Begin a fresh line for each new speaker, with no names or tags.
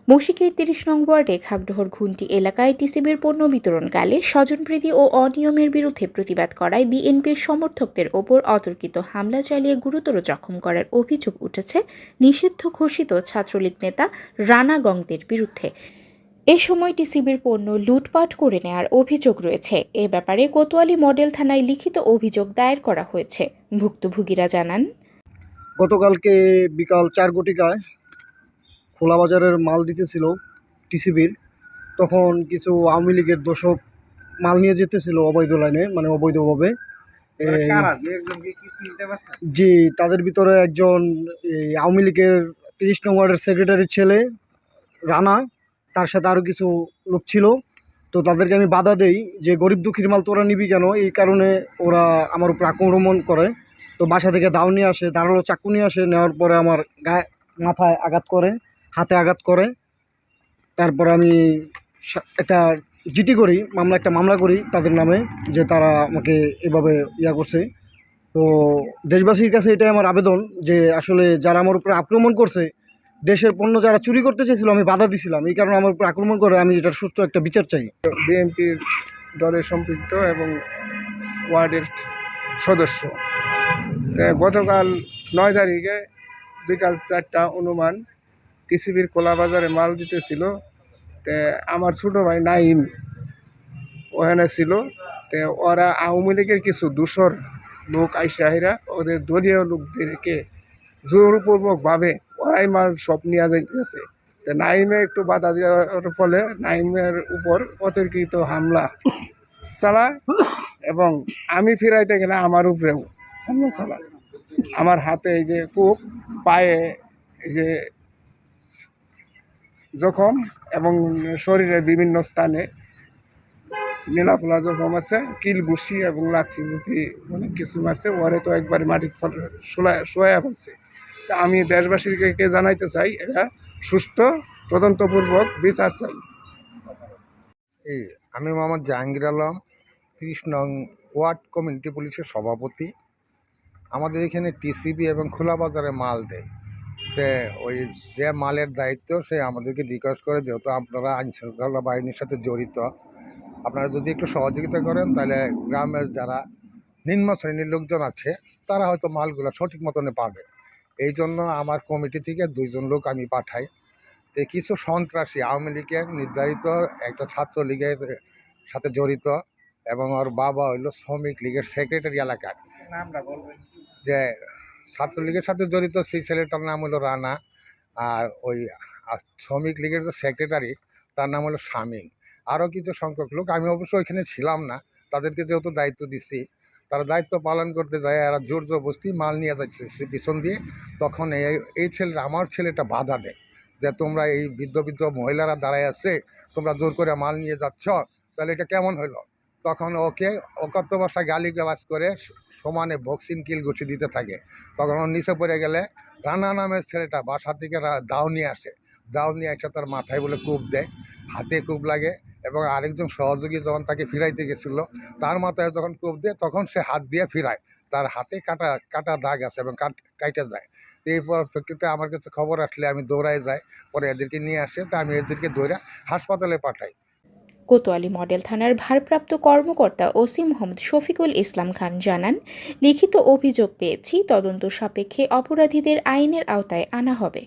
মশিকের ৩০ নং ওয়ার্ডে খাগড়হর ঘুন্টি এলাকায় টিসিবির পণ্য বিতরণকালে স্বজনপ্রীতি ও অনিয়মের বিরুদ্ধে প্রতিবাদ করায় বিএনপির সমর্থকদের ওপর অতর্কিত হামলা চালিয়ে গুরুতর জখম করার অভিযোগ উঠেছে নিষিদ্ধ ঘোষিত ছাত্রলীগ নেতা রানা গংদের বিরুদ্ধে। এ সময় টিসিবির পণ্য লুটপাট করে নেয়ার অভিযোগ রয়েছে। এ ব্যাপারে কোতোয়ালি মডেল থানায় লিখিত অভিযোগ দায়ের করা হয়েছে। ভুক্তভোগীরা জানান,
গতকালকে বিকাল 4 ঘটিকায় খোলা বাজারের মাল দিতেছিল টিসিবির, তখন কিছু আওয়ামী লীগের দোষক মাল নিয়ে যেতেছিল অবৈধ লাইনে, মানে অবৈধভাবে। জি, তাদের ভিতরে একজন আওয়ামী লীগের 30 নং ওয়ার্ডের সেক্রেটারির ছেলে রানা, তার সাথে আরও কিছু লোক ছিল। তো তাদেরকে আমি বাধা দেই যে গরিব দুঃখীর মাল তোরা নিবি কেন, এই কারণে ওরা আমার উপর আক্রমণ করে। তো বাসা থেকে দাও নিয়ে আসে, ধারালো চাকু নিয়ে আসে, নেওয়ার পরে আমার গায়ে মাথায় আঘাত করে, হাতে আঘাত করে। তারপরে আমি একটা জিটি করি, একটা মামলা করি তাদের নামে, যে তারা আমাকে এভাবে করছে। তো দেশবাসীর কাছে এটাই আমার আবেদন যে আসলে যারা আমার উপরে আক্রমণ করছে, দেশের পণ্য যারা চুরি করতে চেয়েছিল, আমি বাধা দিছিলাম, এই কারণে আমার উপর আক্রমণ করে। আমি এটার সুষ্ঠু একটা বিচার চাই।
বিএনপির দলে সম্পৃক্ত এবং ওয়ার্ডের সদস্য। গতকাল 9 তারিখে বিকাল 4টা অনুমান টিসিবির খোলা বাজারে মাল দিতেছিল। আমার ছোটো ভাই নাইম ওখানে ছিল। ওরা আওয়ামী লীগের কিছু দূষর লোক আইসাহিরা ওদের দলীয় লোকদেরকে জোরপূর্বকভাবে ওরাই মাল সব নিয়ে যাইতেছে। নাইমে একটু বাধা দেওয়ার ফলে নাইমের উপর অতর্কিত হামলা চালায় এবং আমি ফিরাইতে গেলে আমার উপরেও হামলা চালায়। আমার হাতে এই যে কূপ, পায়ে এই যে জখম এবং শরীরের বিভিন্ন স্থানে নীলাফোলা জখম আছে, কিল ঘুষি এবং লাথি বুথি অনেক কিছু মারছে। ওরে তো একবারে মাটির শোয়া ফেলছে। তা আমি দেশবাসীকে জানাইতে চাই, এটা সুষ্ঠু তদন্তপূর্বক বিচার চাই।
আমি মোহাম্মদ জাহাঙ্গীর আলম, 30 নং ওয়ার্ড কমিউনিটি পুলিশের সভাপতি। আমাদের এখানে টিসিবি এবং খোলা বাজারে মাল দেয়। ওই যে মালের দায়িত্ব সে আমাদেরকে রিকোয়েস্ট করে, যেহেতু আপনারা আইনশৃঙ্খলা বাহিনীর সাথে জড়িত, আপনারা যদি একটু সহযোগিতা করেন তাহলে গ্রামের যারা নিম্ন শ্রেণীর লোকজন আছে তারা হয়তো মালগুলো সঠিক মতনে পাবে। এই জন্য আমার কমিটি থেকে 2 জন লোক আমি পাঠাই। কিছু সন্ত্রাসী আওয়ামী লীগের নির্ধারিত একটা ছাত্রলীগের সাথে জড়িত এবং ওর বাবা হইলো শ্রমিক লীগের সেক্রেটারি এলাকার, যে ছাত্রলীগের সাথে জড়িত সেই ছেলেটার নাম হলো রানা। আর ওই শ্রমিক লীগের যে সেক্রেটারি তার নাম হলো শামীম। আরও কিছু সংখ্যক লোক, আমি অবশ্য ওইখানে ছিলাম না, তাদেরকে যেহেতু দায়িত্ব দিচ্ছি, তারা দায়িত্ব পালন করতে যায়, এরা জোর জবরদস্তি মাল নিয়ে যাচ্ছে পিছন দিয়ে। তখন এই আমার ছেলেটা বাধা দেয় যে তোমরা এই বৃদ্ধ মহিলারা দাঁড়ায় আছে, তোমরা জোর করে মাল নিয়ে যাচ্ছ, তাহলে এটা কেমন হইলো? তখন ওকে অকথ্য ভাষায় গালিগালাজ করে সমানে বক্সিং কিল ঘুষি দিতে থাকে। তখন ওর নিচে পড়ে গেলে রানা নামের ছেলেটা বাসা থেকে দাও নিয়ে আসে, দাও নিয়ে এসে তার মাথায় বলে কূপ দেয়, হাতে কূপ লাগে। এবং আরেকজন সহযোগী যখন তাকে ফিরাইতে গেছিলো, তার মাথায় যখন কূপ দেয় তখন সে হাত দিয়ে ফিরায়, তার হাতে কাটা দাগ আছে এবং কাইটে যায়। তো এই পরিপ্রেক্ষিতে আমার কাছে খবর আসলে আমি দৌড়ায় যাই, পরে এদেরকে নিয়ে আসে, তো আমি এদেরকে দৌড়া হাসপাতালে পাঠাই।
কোতোয়ালি মডেল থানার ভারপ্রাপ্ত কর্মকর্তা ওসি মোহাম্মদ শফিকুল ইসলাম খান জানান, লিখিত অভিযোগ পেয়েছি, তদন্ত সাপেক্ষে অপরাধীদের আইনের আওতায় আনা হবে।